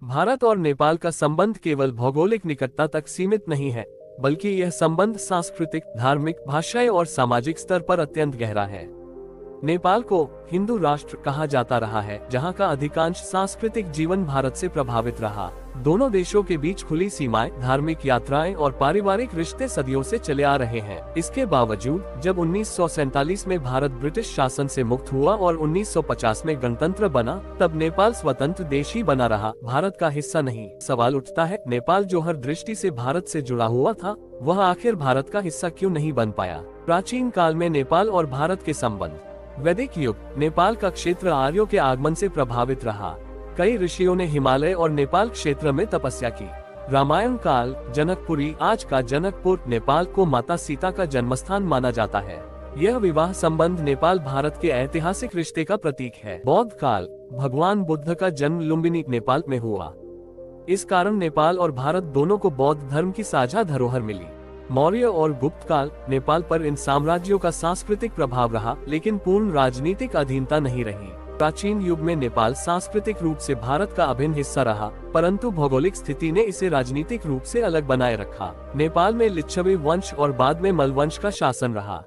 भारत और नेपाल का संबंध केवल भौगोलिक निकटता तक सीमित नहीं है, बल्कि यह संबंध सांस्कृतिक, धार्मिक, भाषाई और सामाजिक स्तर पर अत्यंत गहरा है। नेपाल को हिंदू राष्ट्र कहा जाता रहा है, जहां का अधिकांश सांस्कृतिक जीवन भारत से प्रभावित रहा। दोनों देशों के बीच खुली सीमाएं, धार्मिक यात्राएं और पारिवारिक रिश्ते सदियों से चले आ रहे हैं। इसके बावजूद जब 1947 में भारत ब्रिटिश शासन से मुक्त हुआ और 1950 में गणतंत्र बना, तब नेपाल स्वतंत्र देश ही बना रहा, भारत का हिस्सा नहीं। सवाल उठता है, नेपाल जो हर दृष्टि से भारत से जुड़ा हुआ था, वह आखिर भारत का हिस्सा क्यों नहीं बन पाया? प्राचीन काल में नेपाल और भारत के संबंध। वैदिक युग, नेपाल का क्षेत्र आर्यों के आगमन से प्रभावित रहा। कई ऋषियों ने हिमालय और नेपाल क्षेत्र में तपस्या की। रामायण काल, जनकपुरी, आज का जनकपुर, नेपाल को माता सीता का जन्मस्थान माना जाता है। यह विवाह संबंध नेपाल भारत के ऐतिहासिक रिश्ते का प्रतीक है। बौद्ध काल, भगवान बुद्ध का जन्म लुम्बिनी, नेपाल में हुआ। इस कारण नेपाल और भारत दोनों को बौद्ध धर्म की साझा धरोहर मिली। मौर्य और गुप्त काल, नेपाल पर इन साम्राज्यों का सांस्कृतिक प्रभाव रहा, लेकिन पूर्ण राजनीतिक अधीनता नहीं रही। प्राचीन युग में नेपाल सांस्कृतिक रूप से भारत का अभिन्न हिस्सा रहा, परंतु भौगोलिक स्थिति ने इसे राजनीतिक रूप से अलग बनाए रखा। नेपाल में लिच्छवी वंश और बाद में मल वंश का शासन रहा।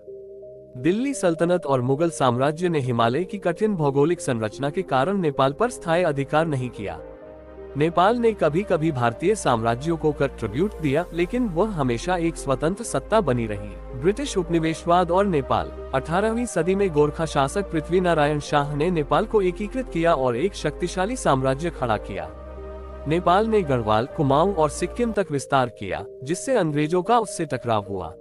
दिल्ली सल्तनत और मुगल साम्राज्य ने हिमालय की कठिन भौगोलिक संरचना के कारण नेपाल पर स्थायी अधिकार नहीं किया। नेपाल ने कभी कभी भारतीय साम्राज्यों को कंट्रीब्यूट दिया, लेकिन वह हमेशा एक स्वतंत्र सत्ता बनी रही। ब्रिटिश उपनिवेशवाद और नेपाल। 18वीं सदी में गोरखा शासक पृथ्वीनारायण शाह ने नेपाल को एकीकृत किया और एक शक्तिशाली साम्राज्य खड़ा किया। नेपाल ने गढ़वाल, कुमाऊं और सिक्किम तक विस्तार किया, जिससे अंग्रेजों का उससे टकराव हुआ।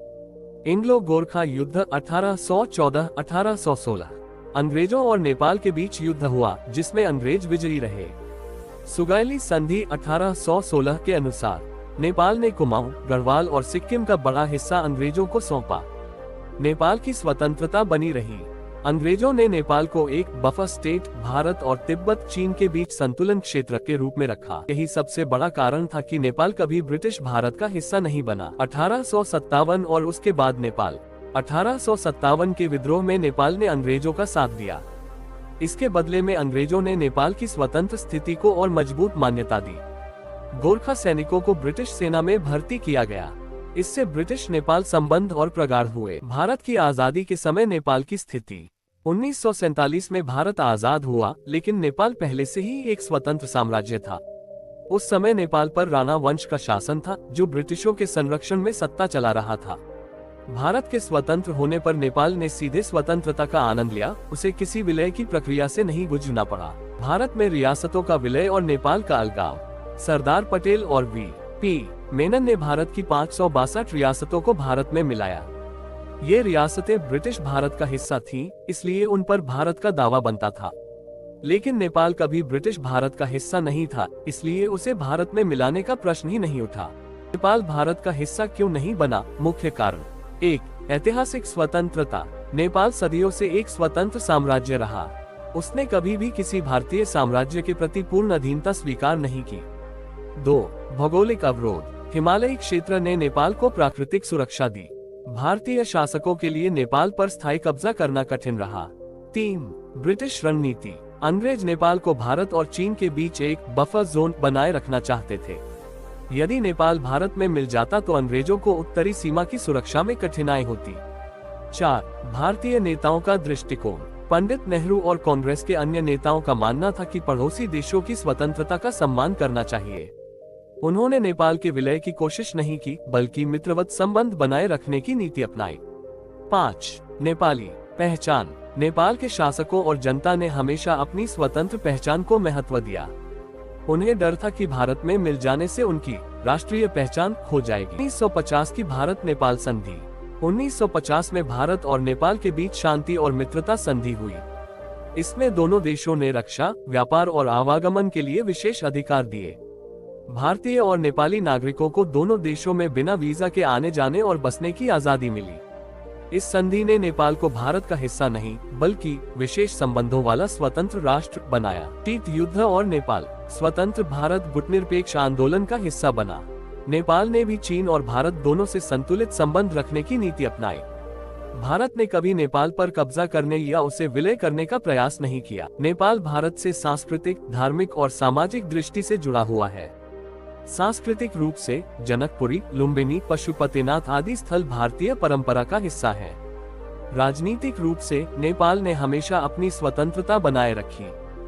इंग्लो गोरखा युद्ध 1814-1816। अंग्रेजों और नेपाल के बीच युद्ध हुआ, जिसमें अंग्रेज विजयी रहे। सुगाइली संधि 1816 के अनुसार नेपाल ने कुमाऊं, गढ़वाल और सिक्किम का बड़ा हिस्सा अंग्रेजों को सौंपा। नेपाल की स्वतंत्रता बनी रही। अंग्रेजों ने नेपाल को एक बफर स्टेट, भारत और तिब्बत चीन के बीच संतुलन क्षेत्र के रूप में रखा। यही सबसे बड़ा कारण था कि नेपाल कभी ब्रिटिश भारत का हिस्सा नहीं बना। 1857 और उसके बाद नेपाल। 1857 के विद्रोह में नेपाल ने अंग्रेजों का साथ दिया। इसके बदले में अंग्रेजों ने नेपाल की स्वतंत्र स्थिति को और मजबूत मान्यता दी। गोरखा सैनिकों को ब्रिटिश सेना में भर्ती किया गया। इससे ब्रिटिश नेपाल संबंध और प्रगाढ़ हुए। भारत की आजादी के समय नेपाल की स्थिति। 1947 में भारत आजाद हुआ, लेकिन नेपाल पहले से ही एक स्वतंत्र साम्राज्य था। उस समय नेपाल पर राणा वंश का शासन था, जो ब्रिटिशों के संरक्षण में सत्ता चला रहा था। भारत के स्वतंत्र होने पर नेपाल ने सीधे स्वतंत्रता का आनंद लिया, उसे किसी विलय की प्रक्रिया से नहीं गुजरना पड़ा। भारत में रियासतों का विलय और नेपाल का अलगाव। सरदार पटेल और वी.पी. मेनन ने भारत की 562 रियासतों को भारत में मिलाया। ये रियासतें ब्रिटिश भारत का हिस्सा थीं, इसलिए उन पर भारत का दावा बनता था। लेकिन नेपाल कभी ब्रिटिश भारत का हिस्सा नहीं था, इसलिए उसे भारत में मिलाने का प्रश्न ही नहीं उठा। नेपाल भारत का हिस्सा क्यों नहीं बना? मुख्य कारण। 1. ऐतिहासिक स्वतंत्रता। नेपाल सदियों से एक स्वतंत्र साम्राज्य रहा। उसने कभी भी किसी भारतीय साम्राज्य के प्रति पूर्ण अधीनता स्वीकार नहीं की। 2. भौगोलिक अवरोध। हिमालयी क्षेत्र ने नेपाल को प्राकृतिक सुरक्षा दी। भारतीय शासकों के लिए नेपाल पर स्थायी कब्जा करना कठिन रहा। 3. ब्रिटिश रणनीति। अंग्रेज नेपाल को भारत और चीन के बीच एक बफर जोन बनाए रखना चाहते थे। यदि नेपाल भारत में मिल जाता तो अंग्रेजों को उत्तरी सीमा की सुरक्षा में कठिनाई होती। 4. भारतीय नेताओं का दृष्टिकोण। पंडित नेहरू और कांग्रेस के अन्य नेताओं का मानना था कि पड़ोसी देशों की स्वतंत्रता का सम्मान करना चाहिए। उन्होंने नेपाल के विलय की कोशिश नहीं की, बल्कि मित्रवत संबंध बनाए रखने की नीति अपनाई। 5. नेपाली पहचान। नेपाल के शासकों और जनता ने हमेशा अपनी स्वतंत्र पहचान को महत्व दिया। उन्हें डर था कि भारत में मिल जाने से उनकी राष्ट्रीय पहचान खो जाएगी। 1950 की भारत नेपाल संधि। 1950 में भारत और नेपाल के बीच शांति और मित्रता संधि हुई। इसमें दोनों देशों ने रक्षा, व्यापार और आवागमन के लिए विशेष अधिकार दिए। भारतीय और नेपाली नागरिकों को दोनों देशों में बिना वीजा के आने जाने और बसने की आजादी मिली। इस संधि ने नेपाल को भारत का हिस्सा नहीं, बल्कि विशेष संबंधों वाला स्वतंत्र राष्ट्र बनाया। शीत युद्ध और नेपाल। स्वतंत्र भारत गुटनिरपेक्ष आंदोलन का हिस्सा बना। नेपाल ने भी चीन और भारत दोनों से संतुलित संबंध रखने की नीति अपनाई। भारत ने कभी नेपाल पर कब्जा करने या उसे विलय करने का प्रयास नहीं किया। नेपाल भारत से सांस्कृतिक, धार्मिक और सामाजिक दृष्टि से जुड़ा हुआ है। सांस्कृतिक रूप से जनकपुरी, लुम्बिनी, पशुपतिनाथ आदि स्थल भारतीय परंपरा का हिस्सा है। राजनीतिक रूप से नेपाल ने हमेशा अपनी स्वतंत्रता बनाए रखी।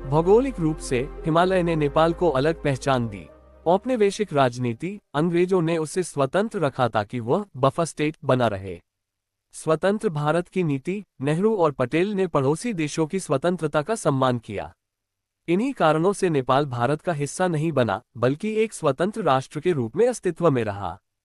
भौगोलिक रूप से हिमालय ने नेपाल को अलग पहचान दी। औपनिवेशिक राजनीति, अंग्रेजों ने उसे स्वतंत्र रखा ताकि वह बफर स्टेट बना रहे। स्वतंत्र भारत की नीति, नेहरू और पटेल ने पड़ोसी देशों की स्वतंत्रता का सम्मान किया। इन्हीं कारणों से नेपाल भारत का हिस्सा नहीं बना, बल्कि एक स्वतंत्र राष्ट्र के रूप में अस्तित्व में रहा।